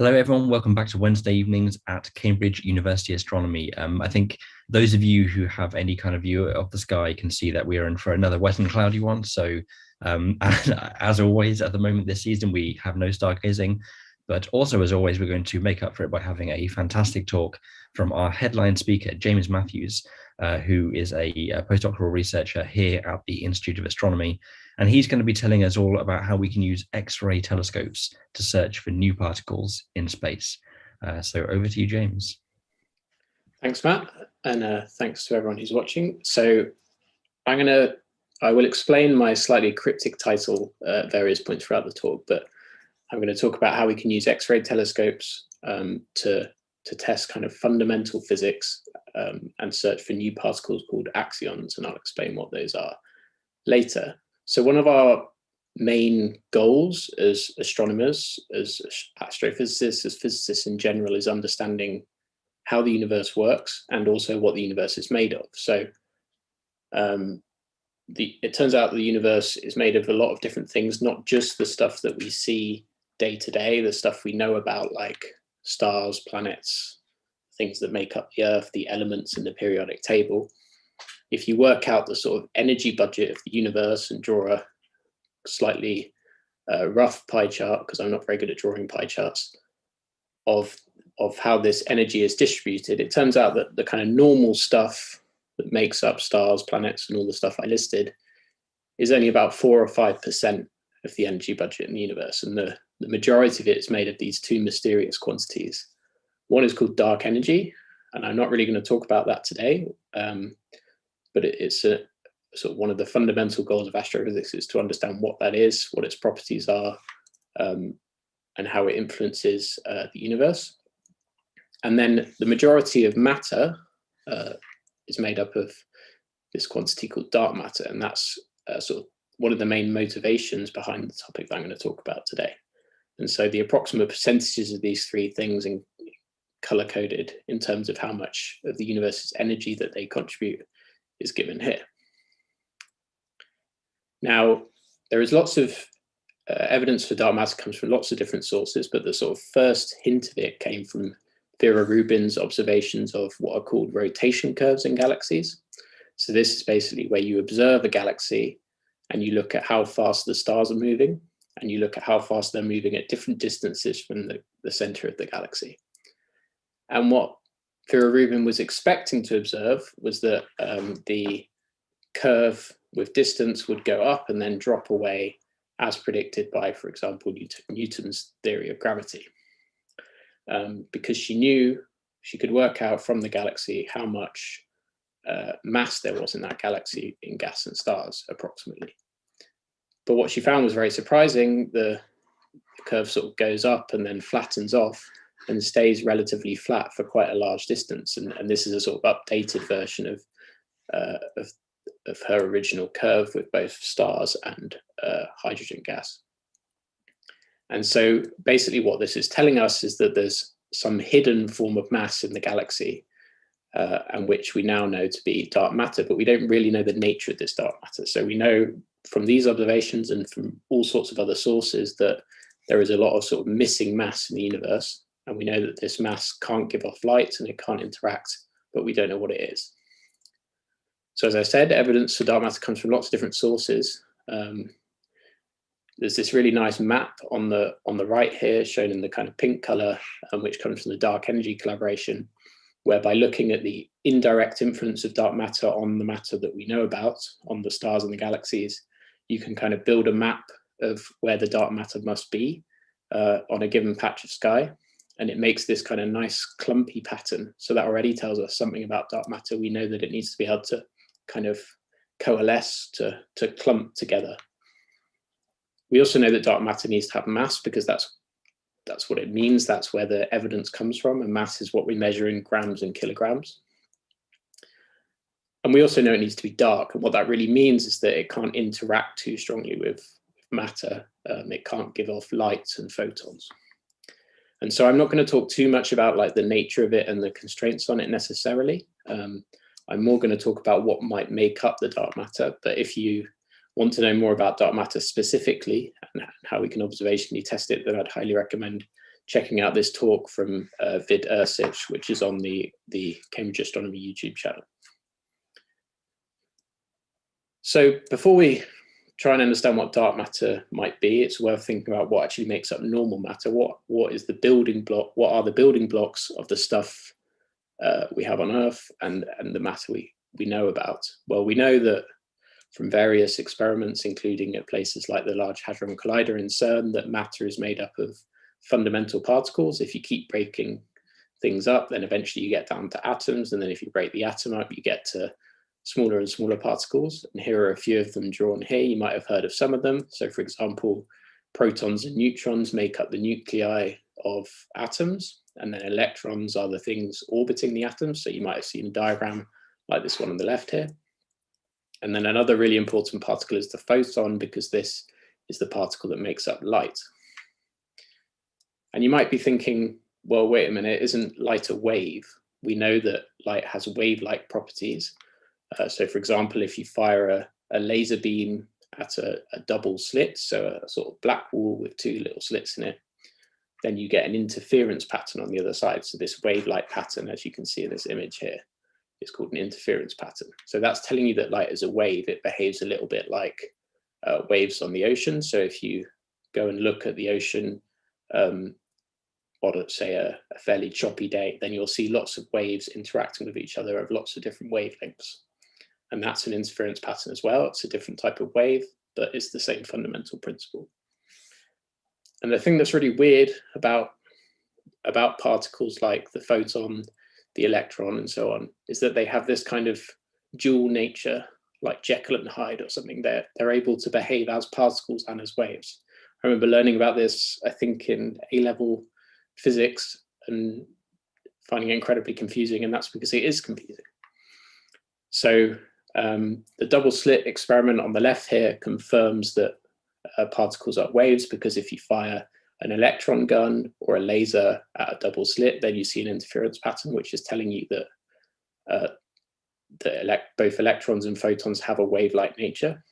Hello, everyone. Welcome back to Wednesday evenings at Cambridge University Astronomy. I think those of you who have any kind of view of the sky can see that we are in for another wet and cloudy one. So, as always, at the moment this season, we have no stargazing. But also, as always, we're going to make up for it by having a fantastic talk from our headline speaker, James Matthews, who is a postdoctoral researcher here at the Institute of Astronomy. And he's going to be telling us all about how we can use X-ray telescopes to search for new particles in space. So over to you, James. Thanks, Matt, and thanks to everyone who's watching. So I will explain my slightly cryptic title at various points throughout the talk, but I'm going to talk about how we can use X-ray telescopes to test kind of fundamental physics and search for new particles called axions, and I'll explain what those are later. So one of our main goals as astronomers, as astrophysicists, as physicists in general, is understanding how the universe works and also what the universe is made of. So it turns out the universe is made of a lot of different things, not just the stuff that we see day to day, the stuff we know about like stars, planets, things that make up the Earth, the elements in the periodic table. If you work out the sort of energy budget of the universe and draw a slightly rough pie chart, because I'm not very good at drawing pie charts, of how this energy is distributed, it turns out that the kind of normal stuff that makes up stars, planets, and all the stuff I listed is only about 4 or 5% of the energy budget in the universe. And the majority of it is made of these two mysterious quantities. One is called dark energy, and I'm not really going to talk about that today. But it's sort of one of the fundamental goals of astrophysics is to understand what that is, what its properties are, and how it influences the universe. And then the majority of matter is made up of this quantity called dark matter, and that's sort of one of the main motivations behind the topic that I'm going to talk about today. And so the approximate percentages of these three things in color-coded in terms of how much of the universe's energy that they contribute is given here. Now, there is lots of evidence for dark matter comes from lots of different sources, but the sort of first hint of it came from Vera Rubin's observations of what are called rotation curves in galaxies. So this is basically where you observe a galaxy and you look at how fast the stars are moving, and you look at how fast they're moving at different distances from the center of the galaxy. And what Vera Rubin was expecting to observe was that the curve with distance would go up and then drop away as predicted by, for example, Newton's theory of gravity. Because she knew she could work out from the galaxy how much mass there was in that galaxy in gas and stars, approximately. But what she found was very surprising. The curve sort of goes up and then flattens off and stays relatively flat for quite a large distance. And this is a sort of updated version of her original curve with both stars and hydrogen gas. And so basically what this is telling us is that there's some hidden form of mass in the galaxy, and which we now know to be dark matter, but we don't really know the nature of this dark matter. So we know from these observations and from all sorts of other sources that there is a lot of sort of missing mass in the universe. And we know that this mass can't give off light and it can't interact, but we don't know what it is. So as I said, evidence for dark matter comes from lots of different sources. There's this really nice map on the right here, shown in the kind of pink color, which comes from the Dark Energy Collaboration, whereby looking at the indirect influence of dark matter on the matter that we know about, on the stars and the galaxies, you can kind of build a map of where the dark matter must be on a given patch of sky. And it makes this kind of nice clumpy pattern. So that already tells us something about dark matter. We know that it needs to be able to kind of coalesce, to clump together. We also know that dark matter needs to have mass, because that's what it means. That's where the evidence comes from. And mass is what we measure in grams and kilograms. And we also know it needs to be dark. And what that really means is that it can't interact too strongly with matter. It can't give off light and photons. And so I'm not going to talk too much about like the nature of it and the constraints on it necessarily. I'm more going to talk about what might make up the dark matter. But if you want to know more about dark matter specifically and how we can observationally test it, then I'd highly recommend checking out this talk from Vid Ersic, which is on the Cambridge Astronomy YouTube channel. So before we try and understand what dark matter might be, it's worth thinking about what actually makes up normal matter. What is the building block? What are the building blocks of the stuff we have on Earth and the matter we know about? Well, we know that from various experiments, including at places like the Large Hadron Collider in CERN, that matter is made up of fundamental particles. If you keep breaking things up, then eventually you get down to atoms. And then if you break the atom up, you get to smaller and smaller particles. And here are a few of them drawn here. You might have heard of some of them. So for example, protons and neutrons make up the nuclei of atoms. And then electrons are the things orbiting the atoms. So you might have seen a diagram like this one on the left here. And then another really important particle is the photon, because this is the particle that makes up light. And you might be thinking, well, wait a minute, isn't light a wave? We know that light has wave-like properties. So for example, if you fire a laser beam at a double slit, so a sort of black wall with two little slits in it, then you get an interference pattern on the other side. So this wave-like pattern, as you can see in this image here, is called an interference pattern. So that's telling you that light is a wave. It behaves a little bit like waves on the ocean. So if you go and look at the ocean on, say, a fairly choppy day, then you'll see lots of waves interacting with each other of lots of different wavelengths. And that's an interference pattern as well. It's a different type of wave, but it's the same fundamental principle. And the thing that's really weird about particles like the photon, the electron, and so on, is that they have this kind of dual nature, like Jekyll and Hyde or something. They're able to behave as particles and as waves. I remember learning about this, I think, in A-level physics and finding it incredibly confusing, and that's because it is confusing. So the double slit experiment on the left here confirms that particles are waves, because if you fire an electron gun or a laser at a double slit, then you see an interference pattern, which is telling you that both electrons and photons have a wave-like nature.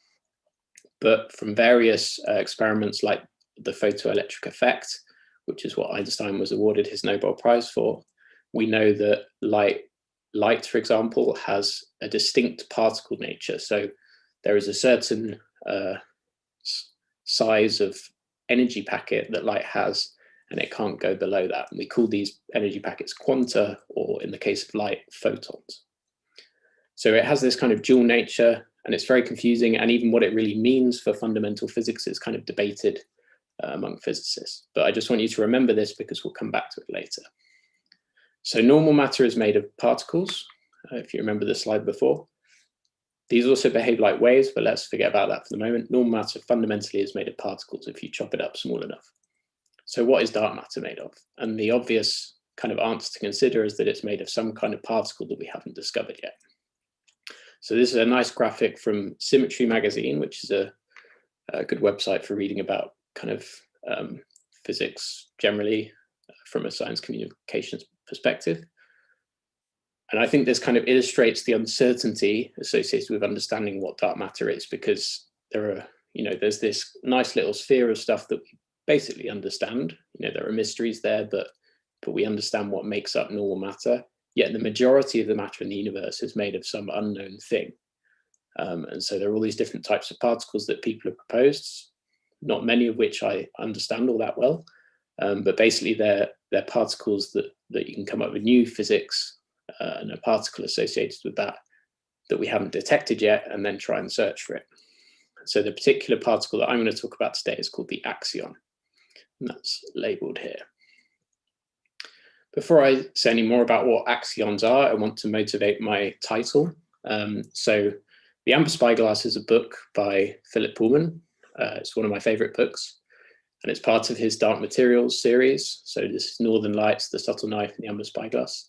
But from various experiments like the photoelectric effect, which is what Einstein was awarded his Nobel Prize for, we know that light, for example, has a distinct particle nature. So there is a certain size of energy packet that light has, and it can't go below that. And we call these energy packets quanta, or in the case of light, photons. So it has this kind of dual nature, and it's very confusing. And even what it really means for fundamental physics is kind of debated among physicists. But I just want you to remember this, because we'll come back to it later. So normal matter is made of particles, if you remember the slide before. These also behave like waves, but let's forget about that for the moment. Normal matter fundamentally is made of particles if you chop it up small enough. So what is dark matter made of? And the obvious kind of answer to consider is that it's made of some kind of particle that we haven't discovered yet. So this is a nice graphic from Symmetry magazine, which is a good website for reading about kind of physics generally from a science communications perspective. And I think this kind of illustrates the uncertainty associated with understanding what dark matter is, because there's this nice little sphere of stuff that we basically understand. There are mysteries there, but we understand what makes up normal matter. Yet the majority of the matter in the universe is made of some unknown thing. And so there are all these different types of particles that people have proposed, not many of which I understand all that well. But basically they're particles that you can come up with new physics and a particle associated with that we haven't detected yet, and then try and search for it. So the particular particle that I'm going to talk about today is called the Axion, and that's labeled here. Before I say any more about what axions are, I want to motivate my title. So the Amber Spyglass is a book by Philip Pullman. It's one of my favorite books, and it's part of his Dark Materials series. So this is Northern Lights, The Subtle Knife, and the Amber Spyglass,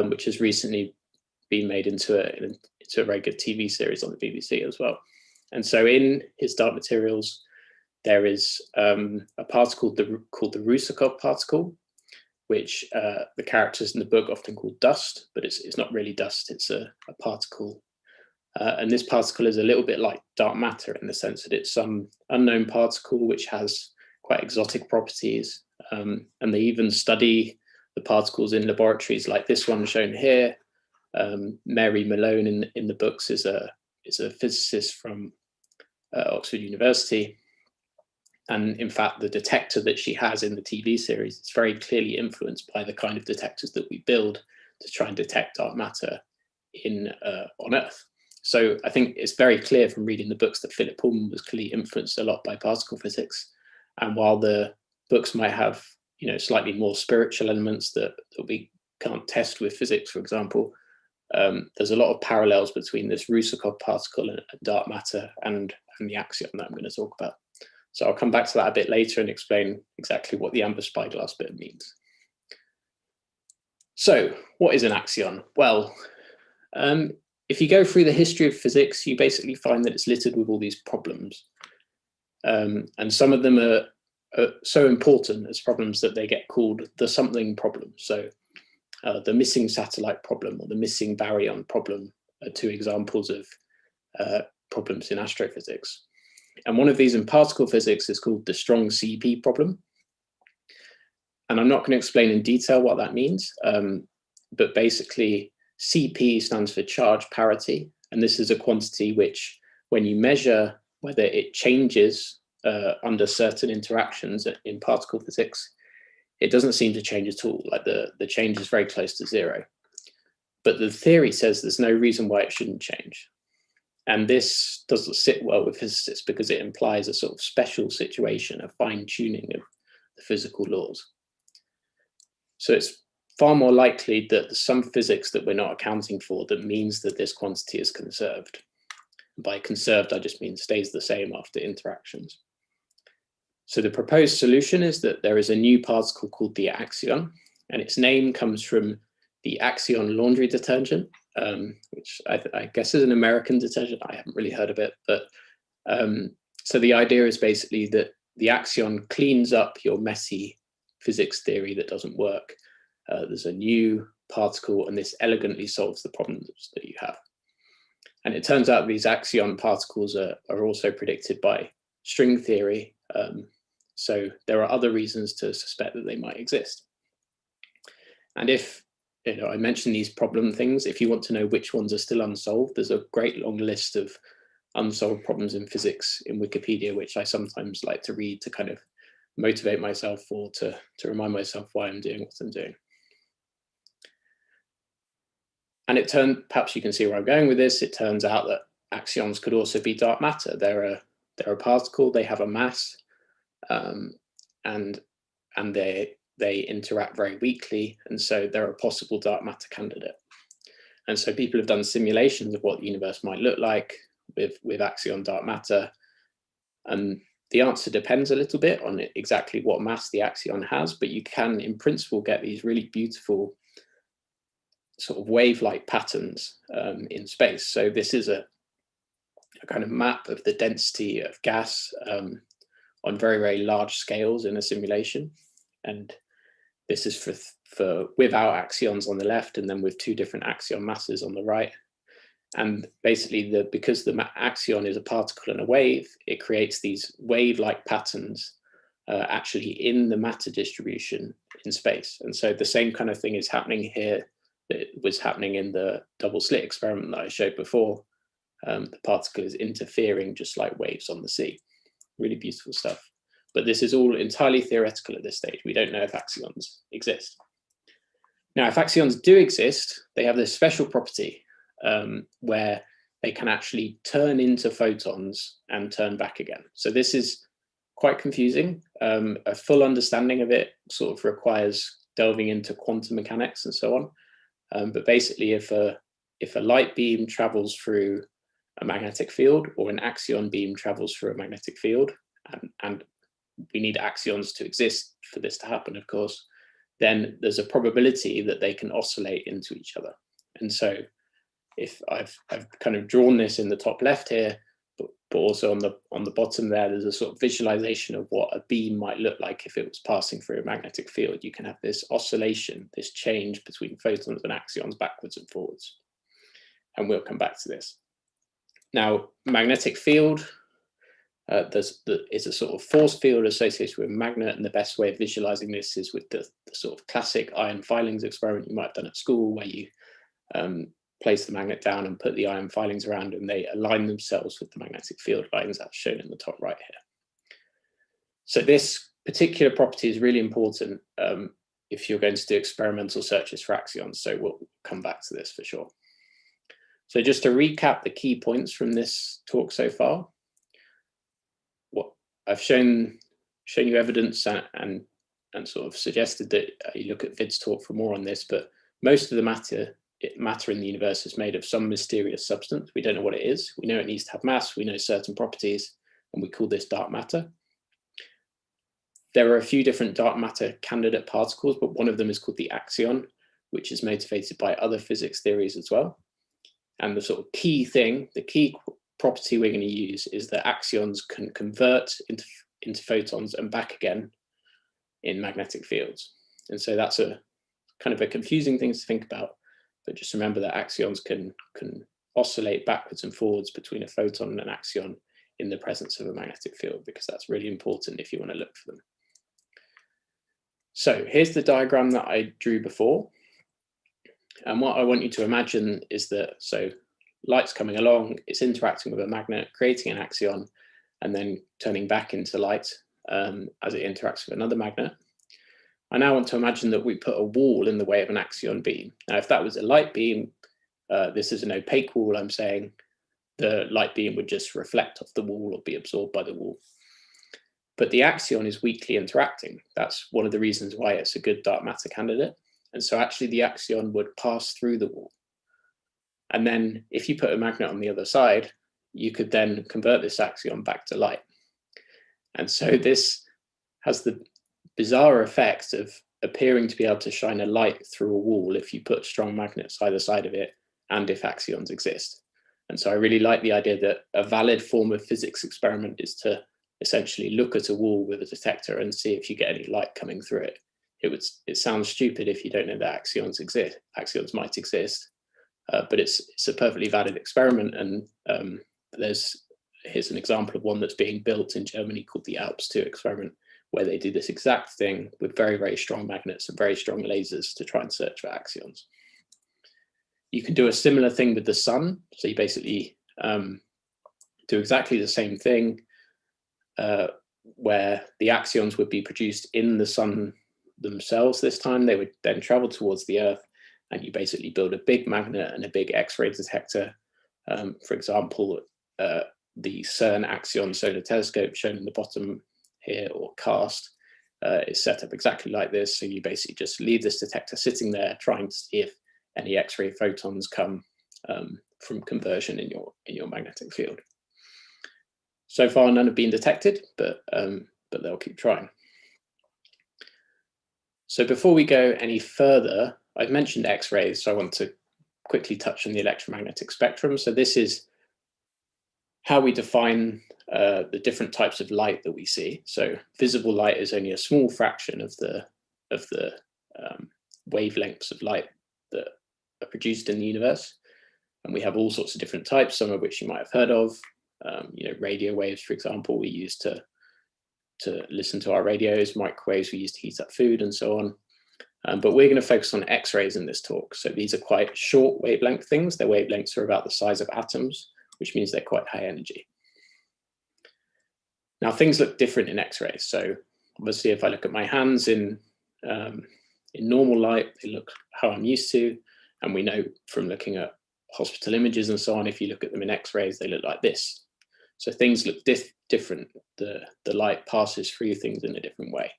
which has recently been made into a very good TV series on the BBC as well. And so in his Dark Materials, there is a particle called the Rusakov particle, which the characters in the book often call dust, but it's not really dust, it's a particle. And this particle is a little bit like dark matter in the sense that it's some unknown particle which has quite exotic properties, and they even study the particles in laboratories like this one shown here. Mary Malone in the books is a physicist from Oxford University. And in fact, the detector that she has in the TV series is very clearly influenced by the kind of detectors that we build to try and detect dark matter on Earth. So I think it's very clear from reading the books that Philip Pullman was clearly influenced a lot by particle physics. And while the books might have, slightly more spiritual elements that we can't test with physics, for example, there's a lot of parallels between this Rusakov particle and dark matter and the axion that I'm going to talk about. So I'll come back to that a bit later and explain exactly what the Amber Spyglass bit means. So what is an axion? Well, if you go through the history of physics, you basically find that it's littered with all these problems. And some of them are so important as problems that they get called the something problem. So the missing satellite problem or the missing baryon problem are two examples of problems in astrophysics. And one of these in particle physics is called the strong CP problem. And I'm not going to explain in detail what that means, but basically CP stands for charge parity. And this is a quantity which, when you measure whether it changes under certain interactions in particle physics, it doesn't seem to change at all. Like the change is very close to zero. But the theory says there's no reason why it shouldn't change. And this doesn't sit well with physicists because it implies a sort of special situation, a fine tuning of the physical laws. So it's far more likely that there's some physics that we're not accounting for that means that this quantity is conserved. By conserved, I just mean stays the same after interactions. So the proposed solution is that there is a new particle called the Axion, and its name comes from the Axion laundry detergent, which I guess is an American detergent. I haven't really heard of it, but so the idea is basically that the Axion cleans up your messy physics theory that doesn't work. There's a new particle, and this elegantly solves the problems that you have. And it turns out these Axion particles are also predicted by string theory. So there are other reasons to suspect that they might exist. And if, I mentioned these problem things, if you want to know which ones are still unsolved, there's a great long list of unsolved problems in physics in Wikipedia, which I sometimes like to read to kind of motivate myself or to remind myself why I'm doing what I'm doing. And perhaps you can see where I'm going with this, it turns out that axions could also be dark matter. They're a particle, they have a mass, and they interact very weakly, and so they're a possible dark matter candidate. And so people have done simulations of what the universe might look like with axion dark matter, and the answer depends a little bit on exactly what mass the axion has, but you can, in principle, get these really beautiful sort of wave-like patterns in space. So this is a kind of map of the density of gas on very, very large scales in a simulation. And this is for without axions on the left, and then with two different axion masses on the right. And basically, because the axion is a particle and a wave, it creates these wave-like patterns actually in the matter distribution in space. And so the same kind of thing is happening here that was happening in the double slit experiment that I showed before. The particle is interfering just like waves on the sea. Really beautiful stuff. But this is all entirely theoretical at this stage. We don't know if axions exist. Now, if axions do exist, they have this special property where they can actually turn into photons and turn back again. So this is quite confusing. A full understanding of it sort of requires delving into quantum mechanics and so on. But basically, if a light beam travels through a magnetic field, or an axion beam travels through a magnetic field, and we need axions to exist for this to happen, of course, then there's a probability that they can oscillate into each other. And so if I've kind of drawn this in the top left here, but also on the bottom there, there's a sort of visualization of what a beam might look like if it was passing through a magnetic field. You can have this oscillation, this change between photons and axions backwards and forwards. And we'll come back to this. Now, magnetic field, is a sort of force field associated with a magnet, and the best way of visualizing this is with the sort of classic iron filings experiment you might have done at school, where you place the magnet down and put the iron filings around, and they align themselves with the magnetic field lines that's shown in the top right here. So this particular property is really important if you're going to do experimental searches for axions. So we'll come back to this for sure. So just to recap the key points from this talk so far, what I've shown you evidence and sort of suggested that you look at Vid's talk for more on this, but most of the matter in the universe is made of some mysterious substance. We don't know what it is. We know it needs to have mass. We know certain properties, and we call this dark matter. There are a few different dark matter candidate particles, but one of them is called the Axion, which is motivated by other physics theories as well. And the sort of key thing, the key property we're going to use is that axions can convert into photons and back again in magnetic fields. And so that's a kind of a confusing thing to think about, but just remember that axions can oscillate backwards and forwards between a photon and an axion in the presence of a magnetic field, because that's really important if you want to look for them. So here's the diagram that I drew before. And what I want you to imagine is that, so light's coming along, it's interacting with a magnet, creating an axion, and then turning back into light as it interacts with another magnet. I now want to imagine that we put a wall in the way of an axion beam. Now, if that was a light beam, this is an opaque wall, I'm saying, the light beam would just reflect off the wall or be absorbed by the wall. But the axion is weakly interacting. That's one of the reasons why it's a good dark matter candidate. And so actually the axion would pass through the wall. And then if you put a magnet on the other side, you could then convert this axion back to light. And so this has the bizarre effect of appearing to be able to shine a light through a wall if you put strong magnets either side of it and if axions exist. And so I really like the idea that a valid form of physics experiment is to essentially look at a wall with a detector and see if you get any light coming through it. It sounds stupid if you don't know that axions exist. Axions might exist, but it's a perfectly valid experiment. And here's an example of one that's being built in Germany called the ALPS 2 experiment, where they do this exact thing with very, very strong magnets and very strong lasers to try and search for axions. You can do a similar thing with the sun. So you basically do exactly the same thing, where the axions would be produced in the sun themselves this time. They would then travel towards the Earth, and you basically build a big magnet and a big X-ray detector. For example, the CERN Axion solar telescope shown in the bottom here, or CAST, is set up exactly like this. So you basically just leave this detector sitting there, trying to see if any X-ray photons come from conversion in your magnetic field. So far, none have been detected, but they'll keep trying. So before we go any further, I've mentioned X-rays, so I want to quickly touch on the electromagnetic spectrum. So this is how we define the different types of light that we see. So visible light is only a small fraction of the wavelengths of light that are produced in the universe. And we have all sorts of different types, some of which you might have heard of. Radio waves, for example, we use to listen to our radios, microwaves we use to heat up food, and so on. But we're going to focus on X-rays in this talk. So these are quite short wavelength things. Their wavelengths are about the size of atoms, which means they're quite high energy. Now, things look different in X-rays. So obviously, if I look at my hands in normal light, they look how I'm used to. And we know from looking at hospital images and so on, if you look at them in X-rays, they look like this. So things look different. The light passes through things in a different way.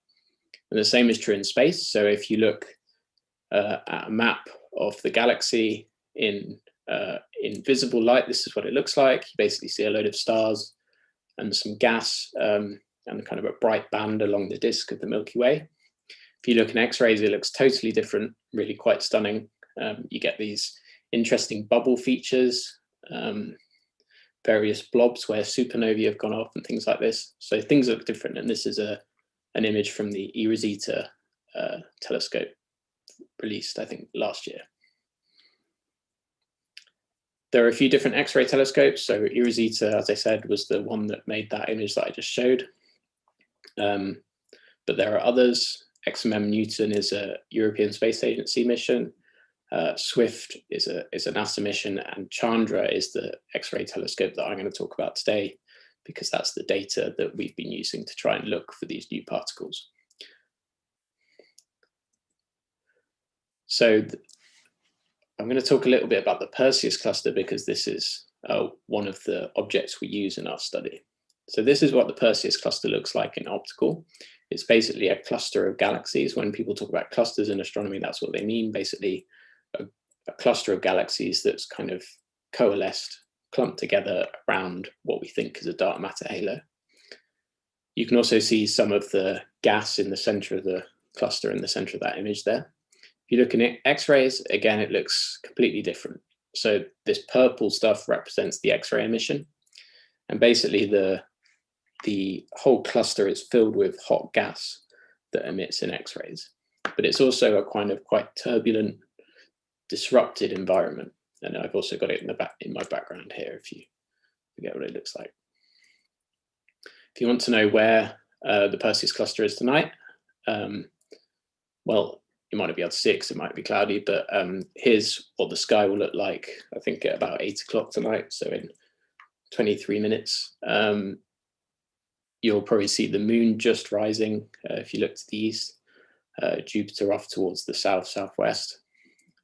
And the same is true in space. So if you look at a map of the galaxy in visible light, this is what it looks like. You basically see a load of stars and some gas and kind of a bright band along the disk of the Milky Way. If you look in X-rays, it looks totally different, really quite stunning. You get these interesting bubble features, various blobs where supernovae have gone off and things like this. So things look different. And this is an image from the eRosita telescope released, I think, last year. There are a few different X-ray telescopes. So Irizita, as I said, was the one that made that image that I just showed. But there are others. XMM Newton is a European Space Agency mission. Swift is a NASA mission, and Chandra is the X-ray telescope that I'm going to talk about today, because that's the data that we've been using to try and look for these new particles. So I'm going to talk a little bit about the Perseus cluster, because this is one of the objects we use in our study. So this is what the Perseus cluster looks like in optical. It's basically a cluster of galaxies. When people talk about clusters in astronomy, that's what they mean. Basically, a cluster of galaxies that's kind of coalesced, clumped together around what we think is a dark matter halo. You can also see some of the gas in the center of the cluster, in the center of that image there. If you look at X-rays, again, it looks completely different. So this purple stuff represents the X-ray emission. And basically the whole cluster is filled with hot gas that emits in X-rays. But it's also a kind of quite turbulent, disrupted environment. And I've also got it in my background here, if you forget what it looks like. If you want to know where the Perseus cluster is tonight, well, you might not be able to see it because it might be cloudy, but here's what the sky will look like, I think at about 8 o'clock tonight, so in 23 minutes. You'll probably see the moon just rising if you look to the east, Jupiter off towards the southwest.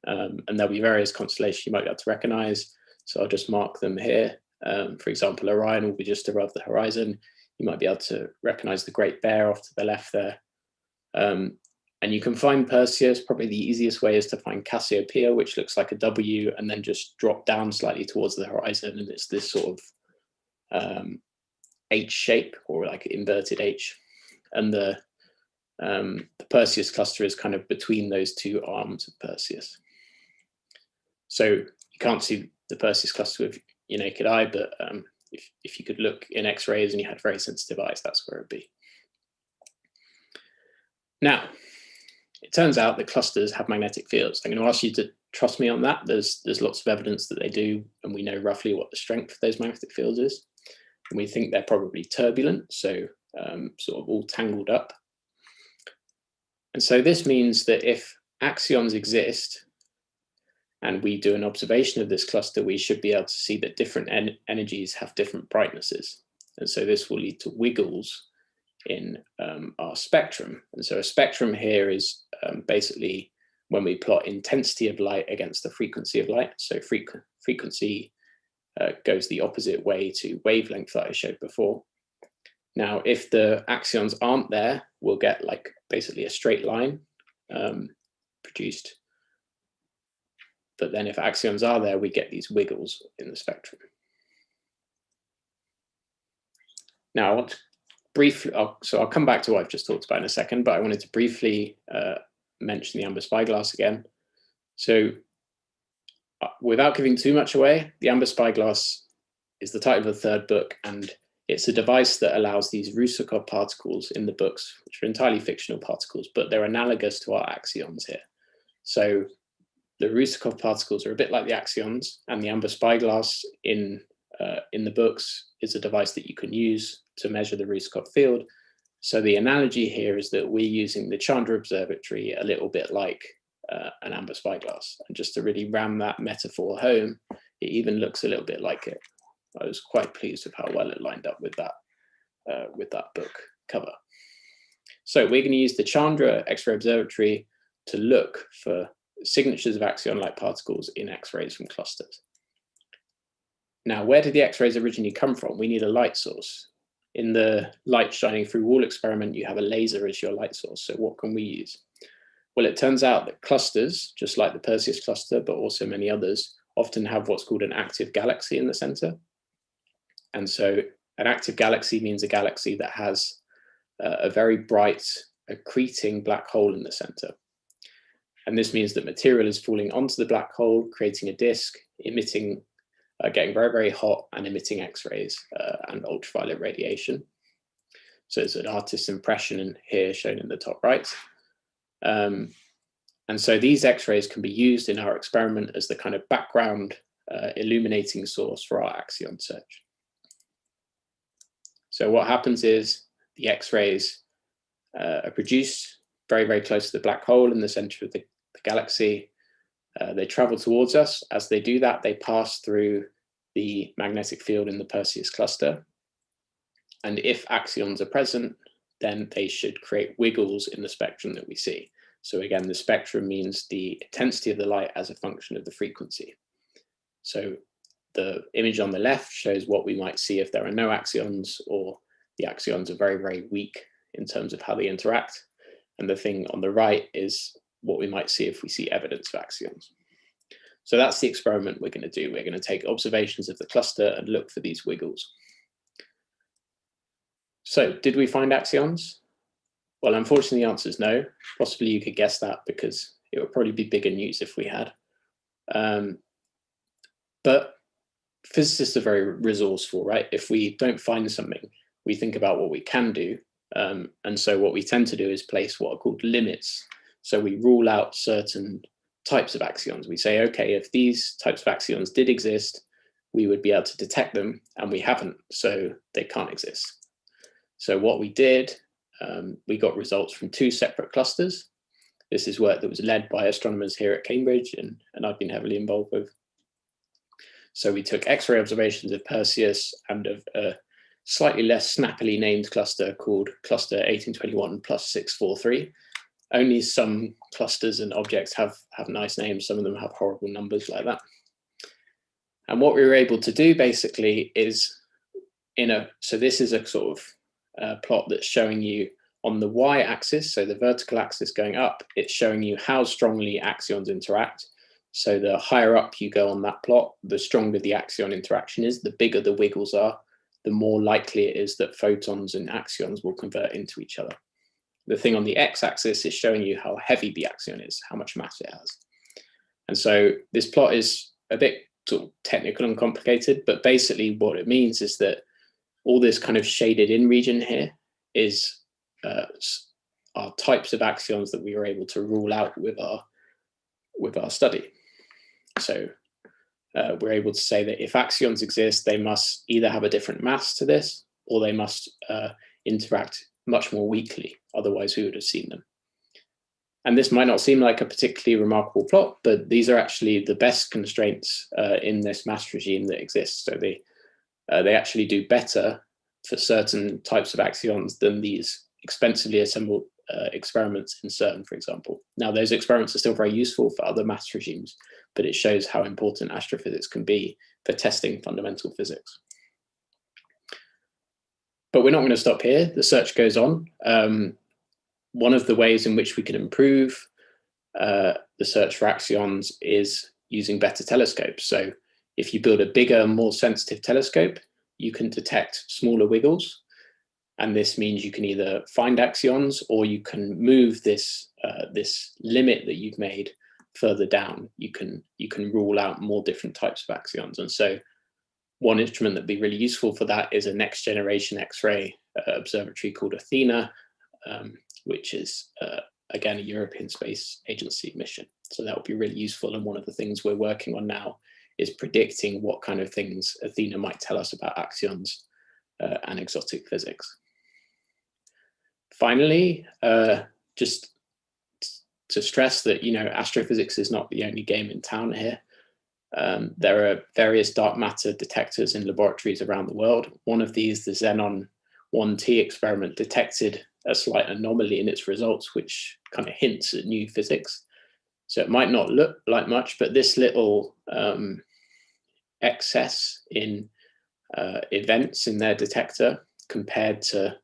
And there'll be various constellations you might be able to recognize. So I'll just mark them here. For example, Orion will be just above the horizon. You might be able to recognize the Great Bear off to the left there. And you can find Perseus. Probably the easiest way is to find Cassiopeia, which looks like a W, and then just drop down slightly towards the horizon. And it's this sort of H shape, or like inverted H. And the Perseus cluster is kind of between those two arms of Perseus. So you can't see the Perseus cluster with your naked eye, but if you could look in X-rays and you had very sensitive eyes, that's where it would be. Now, it turns out that clusters have magnetic fields. I'm going to ask you to trust me on that. There's lots of evidence that they do, and we know roughly what the strength of those magnetic fields is. And we think they're probably turbulent, so sort of all tangled up. And so this means that if axions exist and we do an observation of this cluster, we should be able to see that different energies have different brightnesses. And so this will lead to wiggles in our spectrum. And so a spectrum here is basically when we plot intensity of light against the frequency of light. So frequency goes the opposite way to wavelength that I showed before. Now, if the axions aren't there, we'll get like basically a straight line produced. But then if axions are there, we get these wiggles in the spectrum. Now, I want to briefly, so I'll come back to what I've just talked about in a second, but I wanted to briefly mention the Amber Spyglass again. So without giving too much away, the Amber Spyglass is the title of the third book, and it's a device that allows these Rusakov particles in the books, which are entirely fictional particles, but they're analogous to our axions here. So the Rusakov particles are a bit like the axions, and the Amber Spyglass in the books is a device that you can use to measure the Rusakov field. So the analogy here is that we're using the Chandra Observatory a little bit like an Amber Spyglass. And just to really ram that metaphor home, it even looks a little bit like it. I was quite pleased with how well it lined up with that book cover. So we're going to use the Chandra X-ray Observatory to look for signatures of axion-like particles in X-rays from clusters. Now, where did the X-rays originally come from? We need a light source. In the light shining through wall experiment, you have a laser as your light source. So what can we use? Well, it turns out that clusters, just like the Perseus cluster, but also many others, often have what's called an active galaxy in the center. And so an active galaxy means a galaxy that has a very bright, accreting black hole in the center. And this means that material is falling onto the black hole, creating a disk, emitting, getting very, very hot and emitting X-rays and ultraviolet radiation. So it's an artist's impression here shown in the top right. And so these X-rays can be used in our experiment as the kind of background illuminating source for our Axion search. So what happens is the X-rays are produced very, very close to the black hole in the center of the galaxy. They travel towards us. As they do that, they pass through the magnetic field in the Perseus cluster. And if axions are present, then they should create wiggles in the spectrum that we see. So again, the spectrum means the intensity of the light as a function of the frequency. So the image on the left shows what we might see if there are no axions, or the axions are very, very weak in terms of how they interact. And the thing on the right is what we might see if we see evidence of axions. So that's the experiment we're going to do. We're going to take observations of the cluster and look for these wiggles. So did we find axions? Well, unfortunately, the answer is no. Possibly you could guess that, because it would probably be bigger news if we had. But physicists are very resourceful, right? If we don't find something, we think about what we can do. And so what we tend to do is place what are called limits. So we rule out certain types of axions. We say, okay, if these types of axions did exist, we would be able to detect them, and we haven't, so they can't exist. So what we did, we got results from 2 separate clusters. This is work that was led by astronomers here at Cambridge, and I've been heavily involved with. So we took X-ray observations of Perseus and of a slightly less snappily named cluster called cluster 1821 plus 643. Only some clusters and objects have nice names. Some of them have horrible numbers like that. And what we were able to do basically is so this is a sort of plot that's showing you on the y-axis, so the vertical axis going up, it's showing you how strongly axions interact. So the higher up you go on that plot, the stronger the axion interaction is, the bigger the wiggles are, the more likely it is that photons and axions will convert into each other. The thing on the x-axis is showing you how heavy the axion is, how much mass it has. And so this plot is a bit sort of technical and complicated, but basically what it means is that all this kind of shaded in region here is are types of axions that we were able to rule out with our study. So we're able to say that if axions exist, they must either have a different mass to this, or they must interact much more weakly, otherwise we would have seen them. And this might not seem like a particularly remarkable plot, but these are actually the best constraints in this mass regime that exists. So they actually do better for certain types of axions than these expensively assembled experiments in CERN, for example. Now, those experiments are still very useful for other mass regimes, but it shows how important astrophysics can be for testing fundamental physics. But we're not going to stop here. The search goes on. One of the ways in which we can improve the search for axions is using better telescopes. So if you build a bigger, more sensitive telescope, you can detect smaller wiggles. And this means you can either find axions, or you can move this limit that you've made further down. You can rule out more different types of axions. And so one instrument that'd be really useful for that is a next generation X-ray observatory called Athena, which is again a European Space Agency mission. So that would be really useful. And one of the things we're working on now is predicting what kind of things Athena might tell us about axions and exotic physics. Finally, just to stress that, astrophysics is not the only game in town here. There are various dark matter detectors in laboratories around the world. One of these, the Xenon 1T experiment, detected a slight anomaly in its results, which kind of hints at new physics. So it might not look like much, but this little excess in events in their detector compared to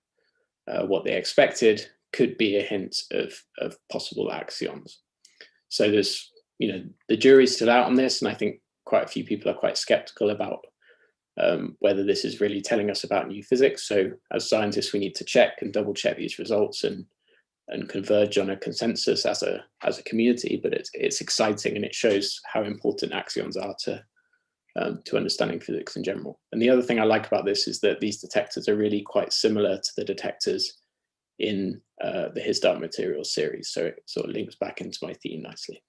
what they expected could be a hint of possible axions. So there's, the jury's still out on this, and I think quite a few people are quite skeptical about whether this is really telling us about new physics. So as scientists, we need to check and double check these results and converge on a consensus as a community. But it's exciting, and it shows how important axions are to understanding physics in general. And the other thing I like about this is that these detectors are really quite similar to the detectors in the His Dark Materials series. So it sort of links back into my theme nicely.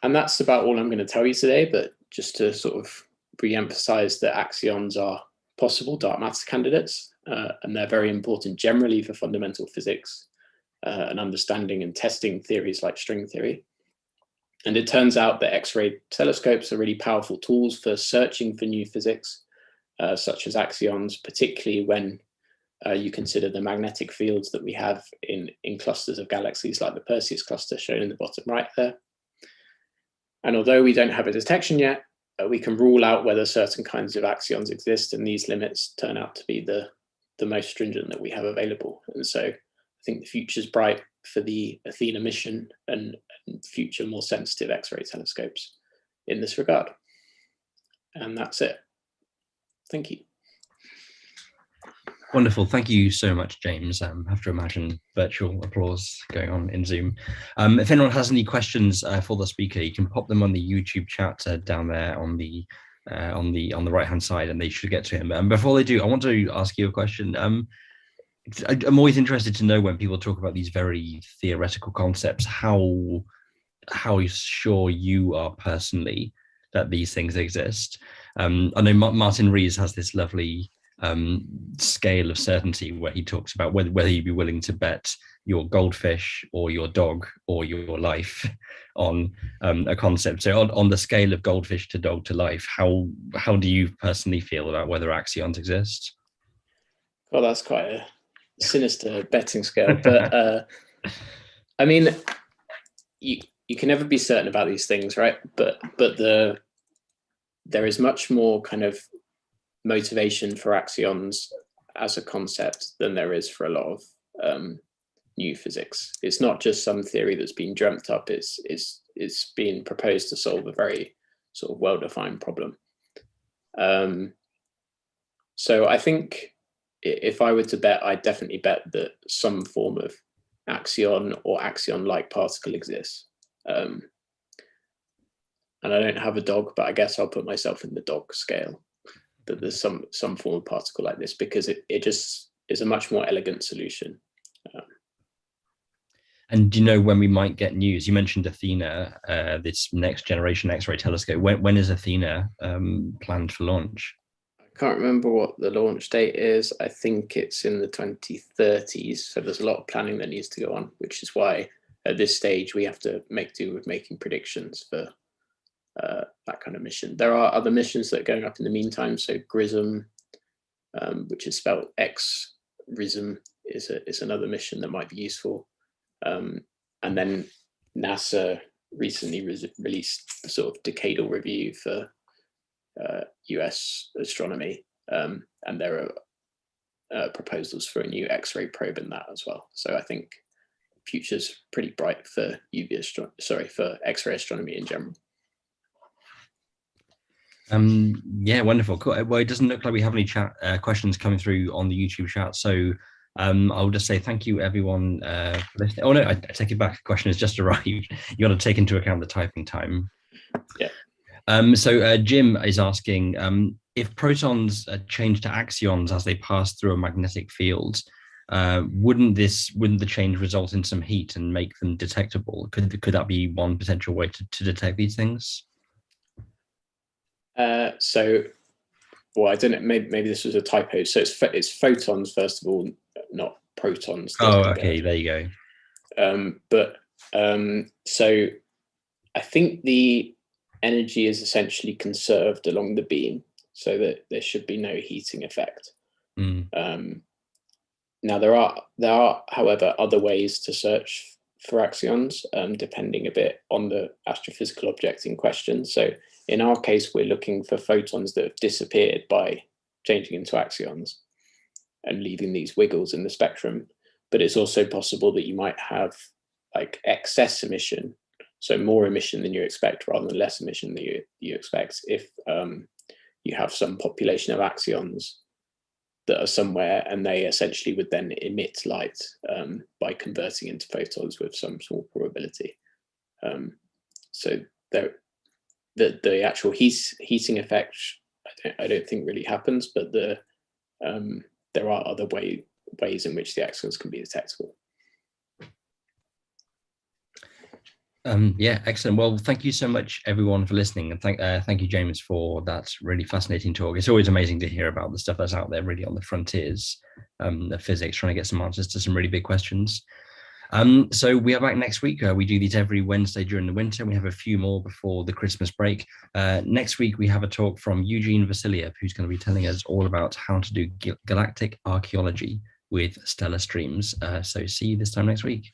And that's about all I'm going to tell you today, but just to sort of re-emphasize that axions are possible dark matter candidates, and they're very important generally for fundamental physics and understanding and testing theories like string theory. And it turns out that X-ray telescopes are really powerful tools for searching for new physics, such as axions, particularly when you consider the magnetic fields that we have in clusters of galaxies like the Perseus cluster shown in the bottom right there. And although we don't have a detection yet, we can rule out whether certain kinds of axions exist, and these limits turn out to be the most stringent that we have available. And so I think the future's bright for the Athena mission and future more sensitive X-ray telescopes in this regard. And that's it. Thank you. Wonderful. Thank you so much, James. I have to imagine virtual applause going on in Zoom. If anyone has any questions for the speaker, you can pop them on the YouTube chat down there on the right-hand side, and they should get to him. Before they do, I want to ask you a question. I'm always interested to know when people talk about these very theoretical concepts, how sure you are personally that these things exist. I know Martin Rees has this lovely scale of certainty where he talks about whether you'd be willing to bet your goldfish or your dog or your life on a concept. So on the scale of goldfish to dog to life, how do you personally feel about whether axions exist? Well, that's quite a sinister betting scale, but I mean, you can never be certain about these things, right? But there is much more kind of motivation for axions as a concept than there is for a lot of new physics. It's not just some theory that's been dreamt up. It's being proposed to solve a very sort of well-defined problem. So I think if I were to bet, I'd definitely bet that some form of axion or axion-like particle exists. And I don't have a dog, but I guess I'll put myself in the dog scale, that there's some form of particle like this, because it just is a much more elegant solution. And do you know when we might get news? You mentioned Athena, this next generation X-ray telescope. When is Athena planned for launch? I can't remember what the launch date is. I think it's in the 2030s. So there's a lot of planning that needs to go on, which is why at this stage we have to make do with making predictions for that kind of mission. There are other missions that are going up in the meantime. So GRISM, which is spelled Xrism, is another mission that might be useful. And then NASA recently released the sort of decadal review for US astronomy, and there are proposals for a new X-ray probe in that as well. So I think future's pretty bright for for X-ray astronomy in general. Yeah, wonderful. Cool. Well, it doesn't look like we have any chat questions coming through on the YouTube chat, so I'll just say thank you everyone for listening. Oh no, I take it back. The question has just arrived. You got to take into account the typing time. Yeah. So Jim is asking if protons change to axions as they pass through a magnetic field, wouldn't the change result in some heat and make them detectable? Could that be one potential way to detect these things? So, well, I don't know. Maybe this was a typo. So it's photons first of all, not protons. Oh, okay. There you go. So I think the energy is essentially conserved along the beam, so that there should be no heating effect. Now there are, however, other ways to search for axions, depending a bit on the astrophysical object in question. So in our case, we're looking for photons that have disappeared by changing into axions and leaving these wiggles in the spectrum. But it's also possible that you might have like excess emission, so more emission than you expect rather than less emission than you expect, if you have some population of axions that are somewhere and they essentially would then emit light by converting into photons with some small probability. So the actual heating effect, I don't think really happens, but there are other ways in which the axions can be detectable. Yeah, excellent. Well, thank you so much, everyone, for listening, and thank you, James, for that really fascinating talk. It's always amazing to hear about the stuff that's out there, really on the frontiers of physics, trying to get some answers to some really big questions. So we are back next week. We do these every Wednesday during the winter. We have a few more before the Christmas break. Next week, we have a talk from Eugene Vasiliev, who's going to be telling us all about how to do galactic archaeology with stellar streams. So see you this time next week.